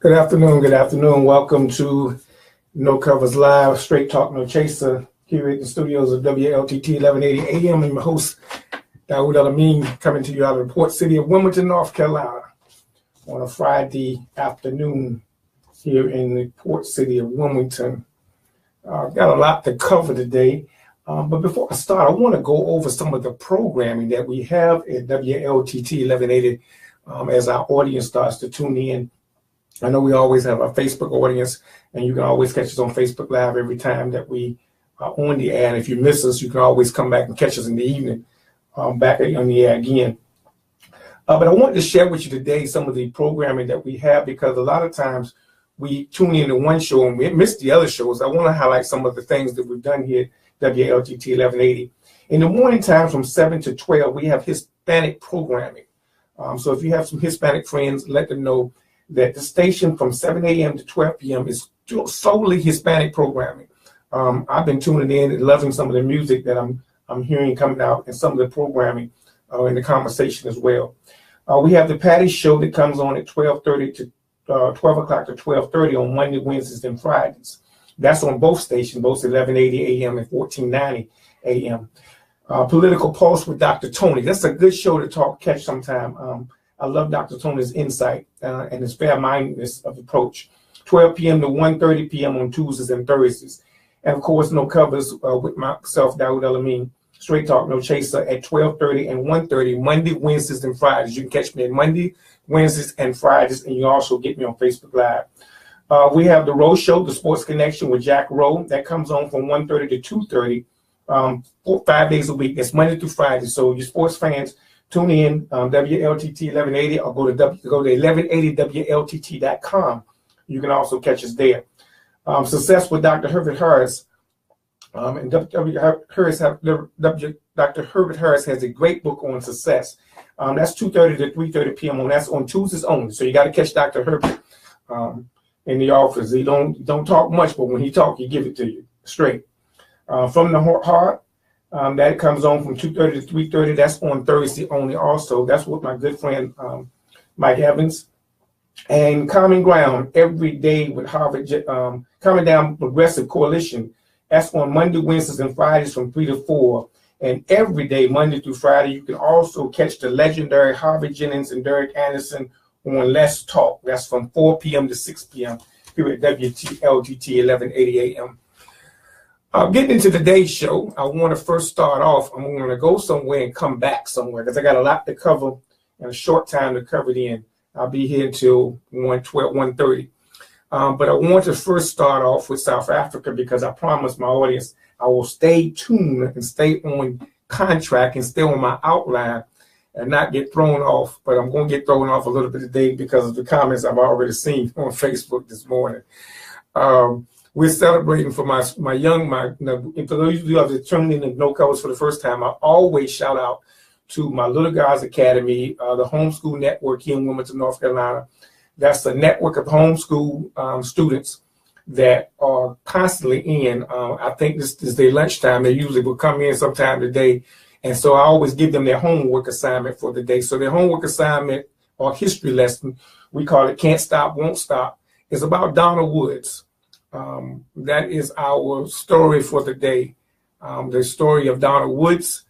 Good afternoon. Good afternoon. Welcome to No Covers Live, Straight Talk, No Chaser, here at the studios of WLTT 1180 AM. I'm your host, Dawood Alameen, coming to you out of the port city of Wilmington, North Carolina, on a Friday afternoon here in the port city of Wilmington. Got a lot to cover today, but before I start, I want to go over some of the programming that we have at WLTT 1180 as our audience starts to tune in. I know we always have a Facebook audience, and you can always catch us on Facebook Live every time that we are on the air. And if you miss us, you can always come back and catch us in the evening back on the air again. But I wanted to share with you today some of the programming that we have, because a lot of times we tune in to one show and we miss the other shows. I want to highlight some of the things that we've done here at WLTT 1180. In the morning times from 7 to 12, we have Hispanic programming. So if you have some Hispanic friends, let them know that the station from 7 a.m. to 12 p.m. is solely Hispanic programming. I've been tuning in and loving some of the music that I'm hearing coming out, and some of the programming in the conversation as well. We have the Patty Show that comes on at 12:30 to 12 o'clock to 12:30 on Monday, Wednesdays, and Fridays. That's on both stations, both 1180 a.m. and 1490 a.m. Political Pulse with Dr. Tony. That's a good show to catch sometime. I love Dr. Tony's insight and his fair-mindedness of approach. 12 p.m. to 1:30 p.m. on Tuesdays and Thursdays. And, of course, No Covers with myself, Dawood Alameen, Straight Talk, No Chaser, at 12:30 and 1:30, Monday, Wednesdays, and Fridays. You can catch me on Monday, Wednesdays, and Fridays, and you also get me on Facebook Live. We have the Rowe Show, the Sports Connection with Jack Rowe. That comes on from 1:30 to 2:30, 5 days a week. That's Monday through Friday. So you sports fans, tune in, WLTT 1180, or go to 1180WLTT.com. You can also catch us there. Success with Dr. Herbert Harris. And Dr. Herbert Harris has a great book on success. That's 2:30 to 3:30 p.m. That's on Tuesdays only. So you got to catch Dr. Herbert in the office. He don't talk much, but when he talks, he give it to you straight. From the Heart. That comes on from 2:30 to 3:30. That's on Thursday only also. That's with my good friend, Mike Evans. And Common Ground, every day with Harvard, Common Down Progressive Coalition. That's on Monday, Wednesdays, and Fridays from 3 to 4. And every day, Monday through Friday, you can also catch the legendary Harvard Jennings and Derek Anderson on Let's Talk. That's from 4 p.m. to 6 p.m. here at WLTT 1180 a.m. Getting into today's show, I want to first start off. I'm going to go somewhere and come back somewhere, because I got a lot to cover and a short time to cover it in. I'll be here until 1:30. But I want to first start off with South Africa, because I promised my audience I will stay tuned and stay on contract and stay on my outline and not get thrown off. But I'm going to get thrown off a little bit today because of the comments I've already seen on Facebook this morning. We're celebrating for for those of you who have tuned in and No Covers for the first time. I always shout out to my Little Guys Academy, the homeschool network here in Wilmington, North Carolina. That's a network of homeschool students that are constantly in. I think this is their lunchtime. They usually will come in sometime today. And so I always give them their homework assignment for the day. So their homework assignment or history lesson, we call it Can't Stop, Won't Stop, is about Donald Woods. That is our story for the day, the story of Donald Woods.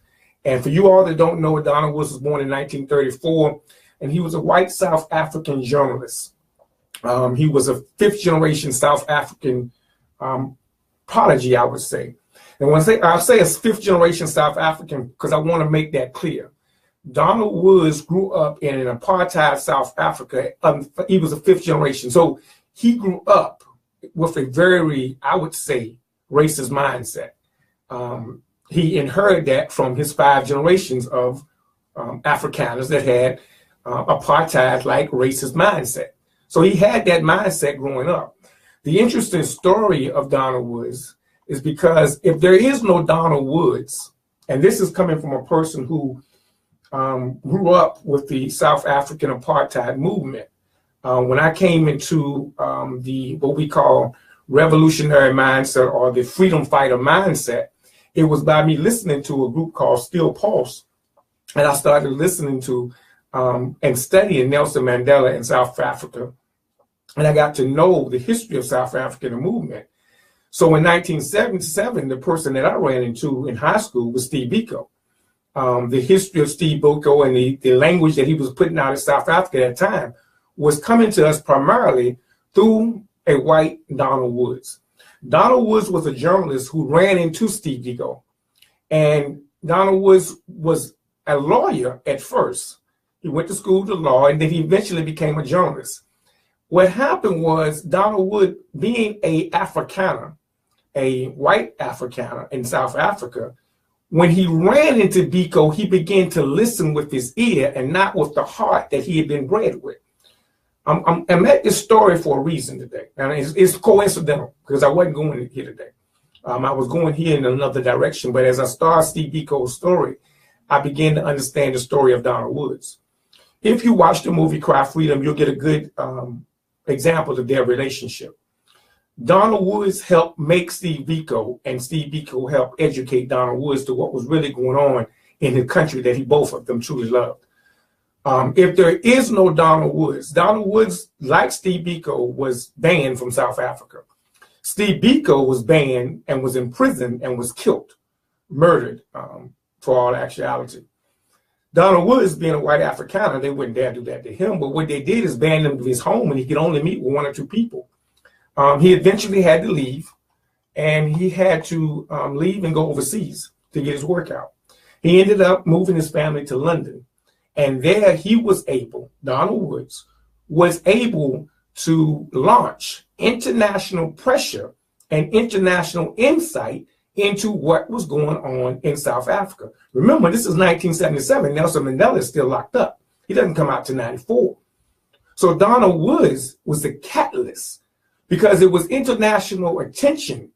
And for you all that don't know, Donald Woods was born in 1934, and he was a white South African journalist. He was a fifth-generation South African prodigy, I would say. And when I say a fifth-generation South African, because I want to make that clear. Donald Woods grew up in an apartheid South Africa. He was a fifth generation. So he grew up with a very, I would say, racist mindset. He inherited that from his 5 generations of Afrikaners that had apartheid-like racist mindset. So he had that mindset growing up. The interesting story of Donald Woods is because if there is no Donald Woods, and this is coming from a person who grew up with the South African apartheid movement, when I came into what we call revolutionary mindset or the freedom fighter mindset, it was by me listening to a group called Still Pulse. And I started listening to and studying Nelson Mandela in South Africa and I got to know the history of South African movement. So in 1977, the person that I ran into in high school was Steve Biko. The history of Steve Biko and the language that he was putting out in South Africa at that time was coming to us primarily through a white Donald Woods. Donald Woods was a journalist who ran into Steve Biko. And Donald Woods was a lawyer at first. He went to school to law, and then he eventually became a journalist. What happened was Donald Wood, being a Afrikaner, a white Afrikaner in South Africa, when he ran into Biko, he began to listen with his ear and not with the heart that he had been bred with. I'm at this story for a reason today. And it's coincidental because I wasn't going here today. I was going here in another direction. But as I started Steve Biko's story, I began to understand the story of Donald Woods. If you watch the movie Cry Freedom, you'll get a good example of their relationship. Donald Woods helped make Steve Biko, and Steve Biko helped educate Donald Woods to what was really going on in the country that both of them truly loved. If there is no Donald Woods, like Steve Biko, was banned from South Africa. Steve Biko was banned and was imprisoned and was killed, murdered, for all actuality. Donald Woods, being a white Afrikaner, they wouldn't dare do that to him, but what they did is ban him to his home, and he could only meet with one or two people. He eventually had to leave, and he had to leave and go overseas to get his work out. He ended up moving his family to London, and there he was able, Donald Woods, was able to launch international pressure and international insight into what was going on in South Africa. Remember, this is 1977. Nelson Mandela is still locked up. He doesn't come out to 94. So Donald Woods was the catalyst, because it was international attention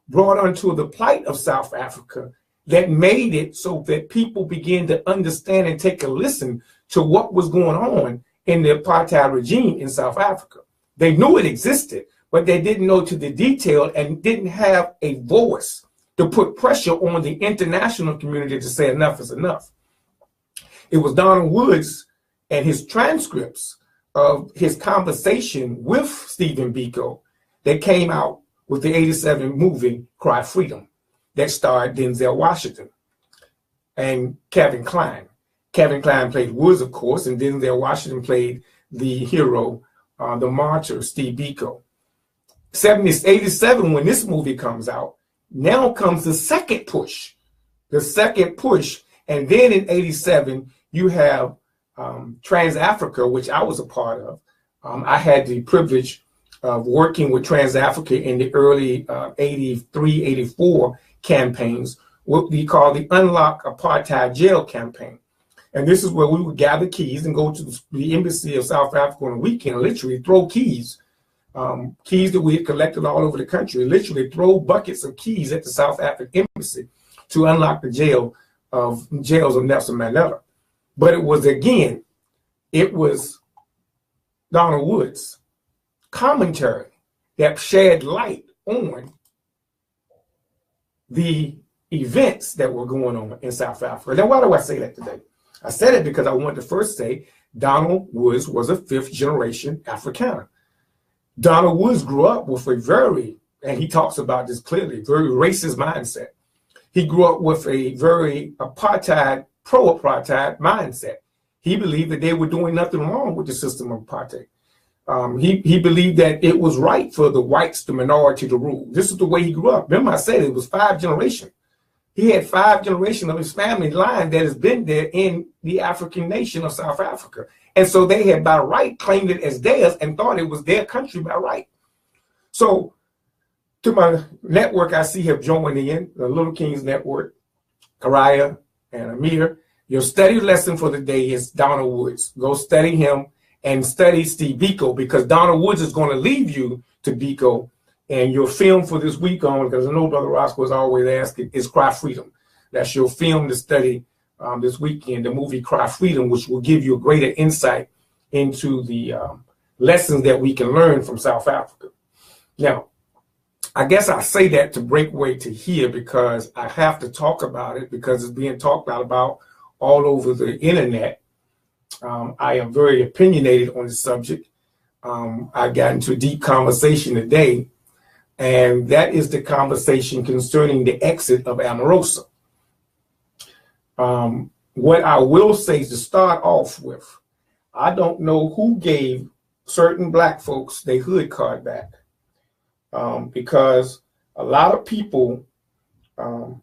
brought onto the plight of South Africa that made it so that people began to understand and take a listen to what was going on in the apartheid regime in South Africa. They knew it existed, but they didn't know to the detail and didn't have a voice to put pressure on the international community to say enough is enough. It was Donald Woods and his transcripts of his conversation with Stephen Biko that came out with the 87 movie Cry Freedom that starred Denzel Washington and Kevin Kline. Kevin Kline played Woods, of course, and Denzel Washington played the hero, the martyr, Steve Biko. 87, when this movie comes out, now comes the second push. And then in 87, you have Trans-Africa, which I was a part of. I had the privilege of working with Trans-Africa in the early 83, 84 campaigns, what we call the Unlock Apartheid Jail campaign. And this is where we would gather keys and go to the embassy of South Africa on a weekend, literally throw keys, keys that we had collected all over the country, literally throw buckets of keys at the South African embassy to unlock the jails of Nelson Mandela. But it was Donald Woods' commentary that shed light on the events that were going on in South Africa. Now, why do I say that today? I said it because I wanted to first say Donald Woods was a fifth-generation Afrikaner. Donald Woods grew up with and he talks about this clearly, very racist mindset. He grew up with a very pro-apartheid mindset. He believed that they were doing nothing wrong with the system of apartheid. He believed that it was right for the whites, the minority, to rule. This is the way he grew up. Remember I said it was 5 generations. He had 5 generations of his family line that has been there in the African nation of South Africa. And so they had by right claimed it as theirs and thought it was their country by right. So to my network, I see have joined in, the Little Kings Network, Karaya and Amir. Your study lesson for the day is Donald Woods. Go study him and study Steve Biko, because Donald Woods is going to lead you to Biko. And your film for this week on, because I know Brother Roscoe is always asking, is Cry Freedom. That's your film to study this weekend, the movie Cry Freedom, which will give you a greater insight into the lessons that we can learn from South Africa. Now, I guess I say that to break way to here because I have to talk about it because it's being talked about all over the internet. I am very opinionated on the subject. I got into a deep conversation today, and that is the conversation concerning the exit of Omarosa. What I will say is to start off with, I don't know who gave certain black folks their hood card back, because a lot of people, I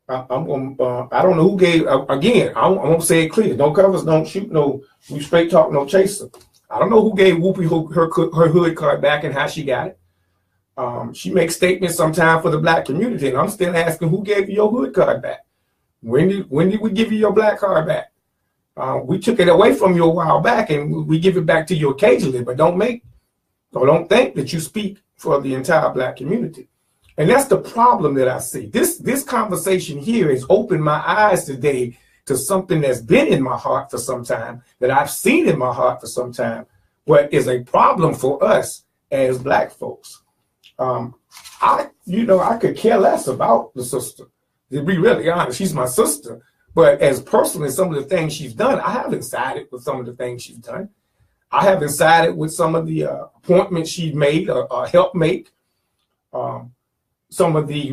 don't know who gave, again, I won't say it clear. No covers, don't shoot, no, we straight talk, no chaser. I don't know who gave Whoopi her hood card back and how she got it. She makes statements sometimes for the black community, and I'm still asking, who gave you your hood card back? When did we give you your black card back? We took it away from you a while back, and we give it back to you occasionally, but don't think that you speak for the entire black community. And that's the problem that I see. This conversation here has opened my eyes today to something that's been in my heart for some time, that I've seen in my heart for some time, but is a problem for us as black folks. I could care less about the sister. To be really honest, she's my sister. But as personally, some of the things she's done, I haven't sided with some of the things she's done. I haven't sided with some of the appointments she's made or helped make. Some of the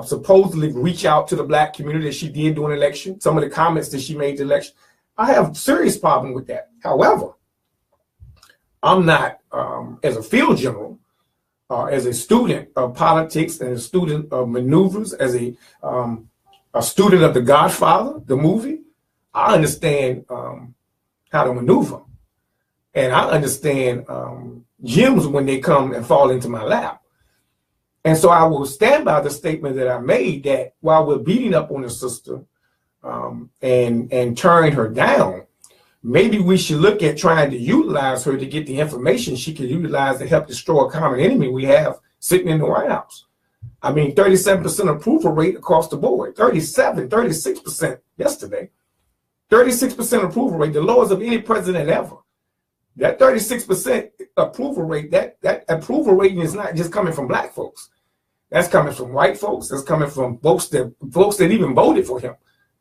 supposedly reach out to the black community that she did during the election. Some of the comments that she made the election. I have a serious problem with that. However, I'm not, as a field general, as a student of politics and a student of maneuvers, as a student of The Godfather, the movie, I understand how to maneuver. And I understand gems when they come and fall into my lap. And so I will stand by the statement that I made, that while we're beating up on the sister and tearing her down, maybe we should look at trying to utilize her to get the information she can utilize to help destroy a common enemy we have sitting in the White House. I mean, 37% approval rate across the board, 36% yesterday. 36% approval rate, the lowest of any president ever. That 36% approval rate, that approval rating is not just coming from black folks. That's coming from white folks. That's coming from folks that even voted for him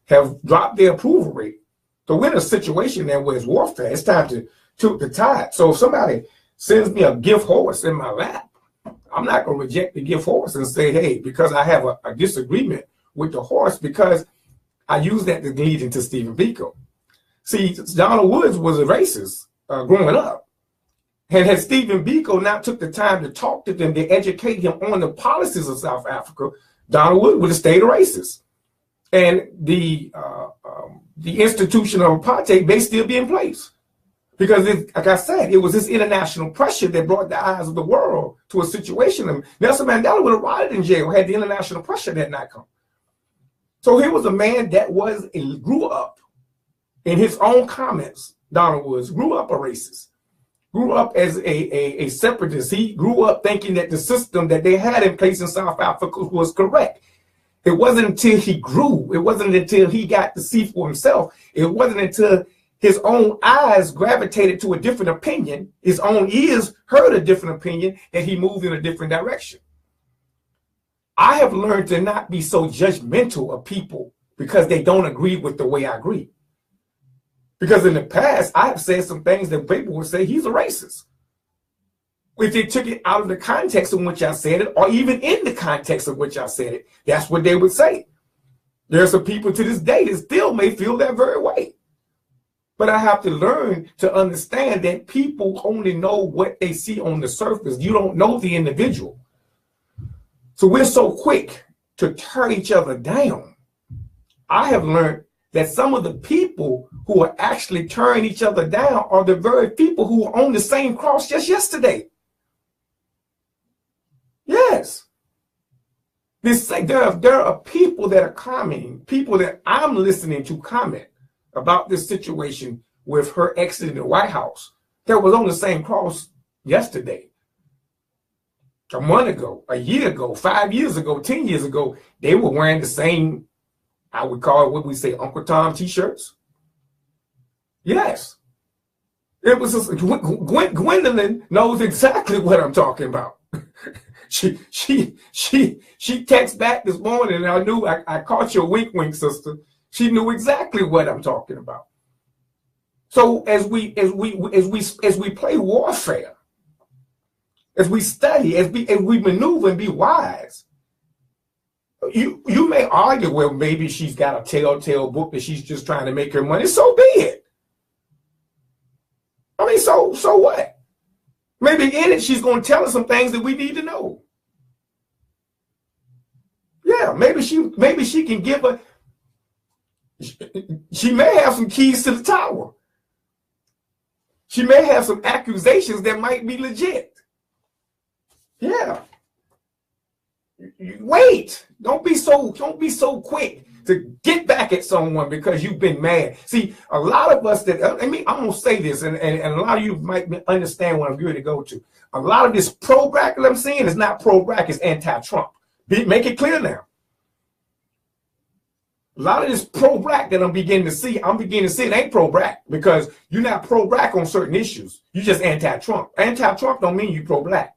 have dropped their approval rate. So we're in a situation there where it's warfare. It's time to tilt the tide. So if somebody sends me a gift horse in my lap, I'm not going to reject the gift horse and say, hey, because I have a disagreement with the horse, because I use that to lead into Stephen Biko. See, Donald Woods was a racist growing up. And had Stephen Biko not took the time to talk to them, to educate him on the policies of South Africa, Donald Woods would have stayed a racist. And the institution of apartheid may still be in place. Because, like I said, it was this international pressure that brought the eyes of the world to a situation. And Nelson Mandela would have rotted in jail had the international pressure that not come. So here was a man that grew up, in his own comments, Donald Woods, grew up a racist, grew up as a separatist. He grew up thinking that the system that they had in place in South Africa was correct. It wasn't until he grew, it wasn't until he got to see for himself, it wasn't until his own eyes gravitated to a different opinion, his own ears heard a different opinion, that he moved in a different direction. I have learned to not be so judgmental of people because they don't agree with the way I agree. Because in the past, I have said some things that people would say he's a racist. If they took it out of the context in which I said it, or even in the context of which I said it, that's what they would say. There are some people to this day that still may feel that very way. But I have to learn to understand that people only know what they see on the surface. You don't know the individual. So we're so quick to tear each other down. I have learned that some of the people who are actually tearing each other down are the very people who were on the same cross just yesterday. Yes. There are people that are commenting, people that I'm listening to comment about this situation with her exiting the White House that was on the same cross yesterday. A month ago, a year ago, 5 years ago, 10 years ago, they were wearing the same, I would call it what we say, Uncle Tom t-shirts. Yes. It was just, Gwendolyn knows exactly what I'm talking about. She texted back this morning, and I knew I caught your wink, sister. She knew exactly what I'm talking about. So as we play warfare, as we study, as we maneuver and be wise, you may argue, well, maybe she's got a telltale book that she's just trying to make her money. So be it. I mean, so what? Maybe in it she's going to tell us some things that we need to know. Yeah, maybe she can give a. She may have some keys to the tower. She may have some accusations that might be legit. Yeah. Wait. Don't be so quick to get back at someone because you've been mad. See, a lot of us I'm gonna say this, and a lot of you might understand what I'm going to go to. A lot of this pro-black that I'm seeing is not pro-black, it's anti-Trump. Make it clear now. A lot of this pro-black that I'm beginning to see it ain't pro-black because you're not pro-black on certain issues. You're just anti-Trump. Anti-Trump don't mean you pro-black.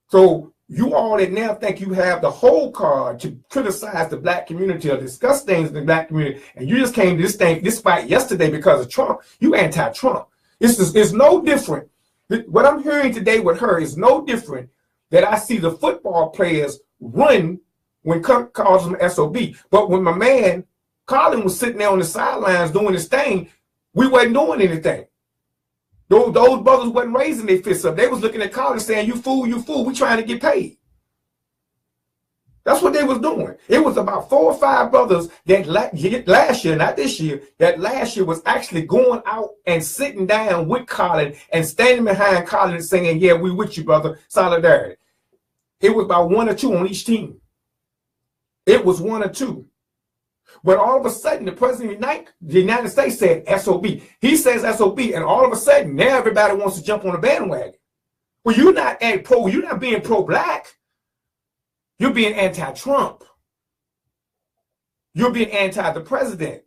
So you all that now think you have the whole card to criticize the black community or discuss things in the black community, and you just came to this fight yesterday because of Trump, you anti-Trump. It's no different. What I'm hearing today with her is no different that I see the football players run when Kirk calls them SOB. But when my man Colin was sitting there on the sidelines doing his thing, we wasn't doing anything. Those brothers wasn't raising their fists up. They was looking at Colin saying, you fool, we trying to get paid. That's what they was doing. It was about 4 or 5 brothers that last year, not this year, that last year was actually going out and sitting down with Colin and standing behind Colin and saying, yeah, we with you, brother, solidarity. It was about 1 or 2 on each team. It was 1 or 2. But all of a sudden, the president of the United States said SOB. He says SOB, and all of a sudden, now everybody wants to jump on the bandwagon. Well, you're not being pro-black. You're being anti-Trump. You're being anti the president.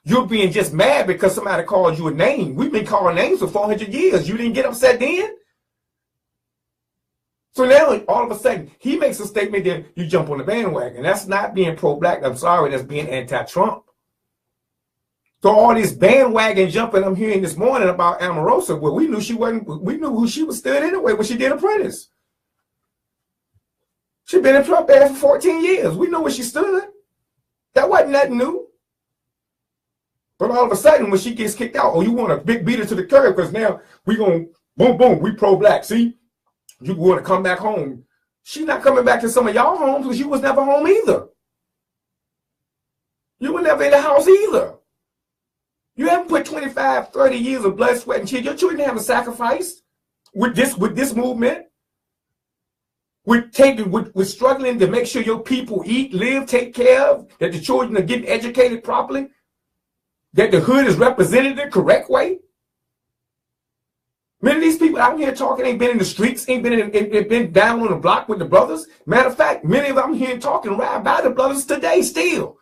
You're being just mad because somebody called you a name. We've been calling names for 400 years. You didn't get upset then? So now, all of a sudden, he makes a statement that you jump on the bandwagon. That's not being pro-black. I'm sorry, that's being anti-Trump. So all this bandwagon jumping I'm hearing this morning about Omarosa, well, we knew who she was stood anyway when she did Apprentice. She'd been in Trump there for 14 years. We knew where she stood. That wasn't nothing new. But all of a sudden, when she gets kicked out, oh, you want to beat her to the curb because now we going, boom, boom, we pro-black. See? You want to come back home. She's not coming back to some of y'all homes because you was never home either. You were never in the house either. You haven't put 25, 30 years of blood, sweat, and tears. Your children haven't sacrificed with this movement. We're struggling to make sure your people eat, live, take care of, that the children are getting educated properly, that the hood is represented the correct way. Many of these people out here talking ain't been in the streets, ain't been down on the block with the brothers. Matter of fact, many of them here talking right by the brothers today still.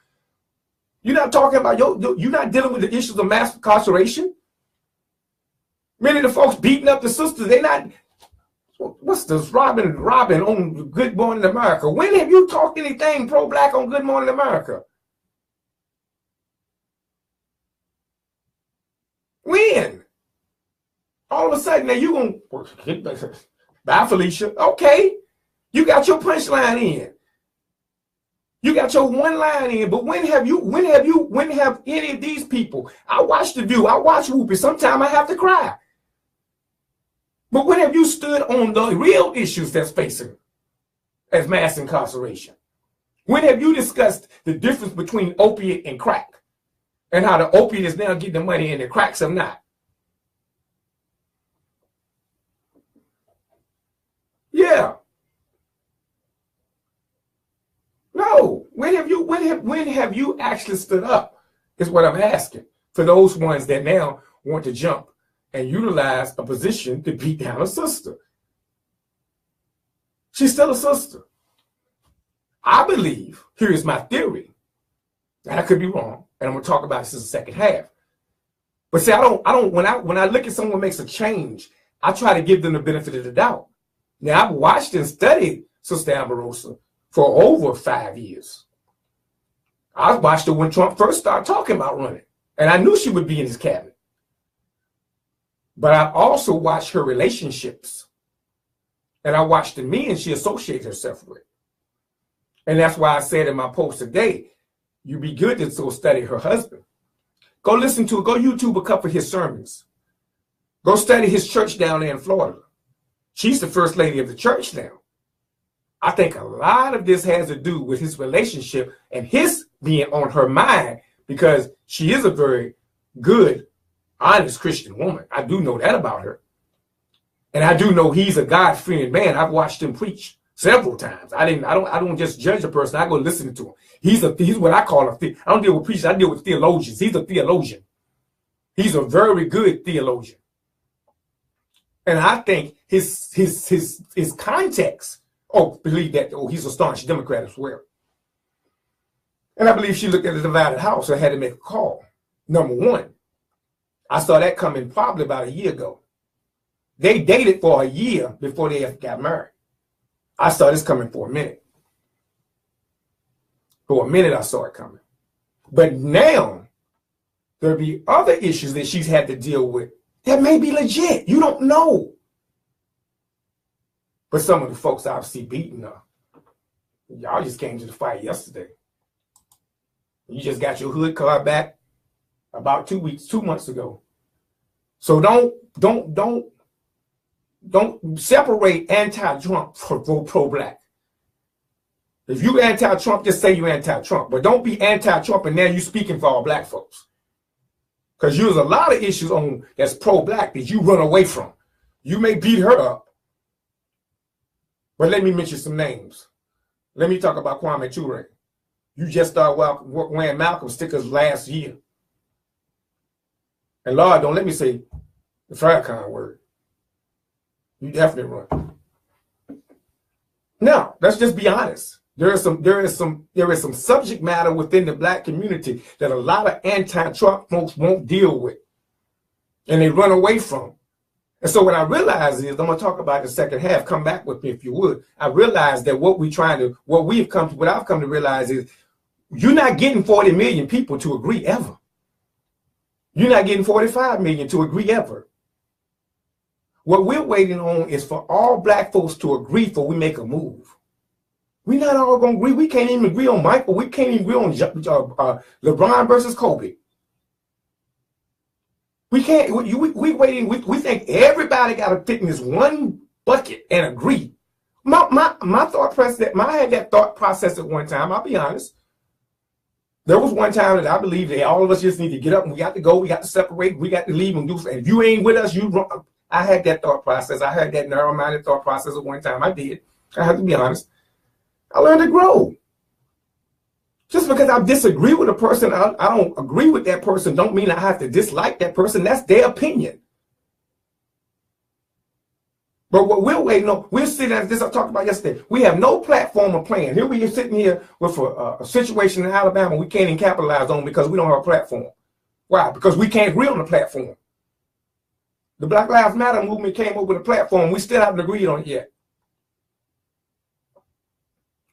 You're not talking about you're not dealing with the issues of mass incarceration. Many of the folks beating up the sisters, they not. What's this Robin on Good Morning America? When have you talked anything pro-black on Good Morning America? When? All of a sudden, now you gonna bye, Felicia. Okay, you got your punchline in. You got your one line in. But when have any of these people? I watch The View. I watch Whoopi. Sometimes I have to cry. But when have you stood on the real issues that's facing as mass incarceration? When have you discussed the difference between opiate and crack, and how the opiate is now getting the money and the cracks are not? Yeah. No. When have you actually stood up? Is what I'm asking for those ones that now want to jump and utilize a position to beat down a sister. She's still a sister. I believe, here is my theory, and I could be wrong, and I'm gonna talk about this in the second half. But see, when I look at someone makes a change, I try to give them the benefit of the doubt. Now, I've watched and studied Sister Omarosa for over 5 years. I watched her when Trump first started talking about running. And I knew she would be in his cabinet. But I also watched her relationships. And I watched the men she associated herself with. And that's why I said in my post today, you'd be good to go study her husband. Go YouTube a couple of his sermons. Go study his church down there in Florida. She's the first lady of the church now. I think a lot of this has to do with his relationship and his being on her mind, because she is a very good, honest Christian woman. I do know that about her. And I do know he's a God-fearing man. I've watched him preach several times. I don't just judge a person. I go listen to him. He's what I call I don't deal with preachers. I deal with theologians. He's a theologian. He's a very good theologian. And I think his context, believe that, he's a staunch Democrat as well. And I believe she looked at the divided house and had to make a call. Number one, I saw that coming probably about a year ago. They dated for a year before they got married. I saw this coming for a minute. For a minute, I saw it coming. But now, there'll be other issues that she's had to deal with that may be legit. You don't know. But some of the folks obviously beating her. Y'all just came to the fight yesterday. You just got your hood card back about 2 months ago. So don't separate anti-Trump from pro-black. If you anti-Trump, just say you're anti-Trump. But don't be anti-Trump and now you're speaking for all black folks. Because there's a lot of issues on that's pro-black that you run away from. You may beat her up. But let me mention some names. Let me talk about Kwame Ture. You just started wearing Malcolm stickers last year. And Lord, don't let me say the Farrakhan word. You definitely run. Now, let's just be honest. There is some subject matter within the black community that a lot of anti-Trump folks won't deal with. And they run away from. And so what I realize is, I'm going to talk about the second half, come back with me if you would. I realize that what I've come to realize is, you're not getting 40 million people to agree ever. You're not getting 45 million to agree ever. What we're waiting on is for all black folks to agree before we make a move. We're not all going to agree. We can't even agree on Michael. We can't even agree on LeBron versus Kobe. We can't. We waiting. We think everybody got to fit in this one bucket and agree. My thought process. I had that thought process at one time. I'll be honest. There was one time that I believed that all of us just need to get up and we got to go. We got to separate. We got to leave and do something. If you ain't with us, you run. I had that thought process. I had that narrow-minded thought process at one time. I did. I have to be honest. I learned to grow. Just because I disagree with a person, I don't agree with that person, don't mean I have to dislike that person. That's their opinion. But what we're waiting on, we're sitting at this I talked about yesterday. We have no platform or plan. Here we are sitting here with a situation in Alabama we can't even capitalize on because we don't have a platform. Why? Because we can't agree on the platform. The Black Lives Matter movement came up with a platform. We still haven't agreed on it yet.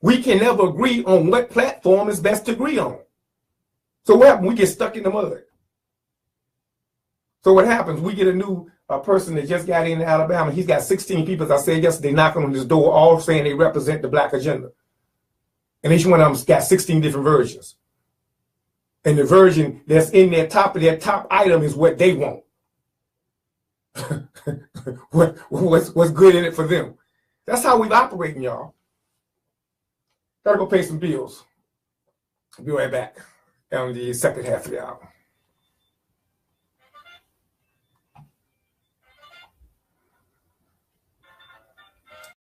We can never agree on what platform is best to agree on. So what happens? We get stuck in the mud. So what happens? We get a new person that just got into Alabama. He's got 16 people, as I said yesterday, knocking on his door, all saying they represent the black agenda. And each one of them's got 16 different versions. And the version that's in their top item is what they want. what's good in it for them. That's how we're operating, y'all. Gotta go pay some bills. I'll be right back on the second half of the hour.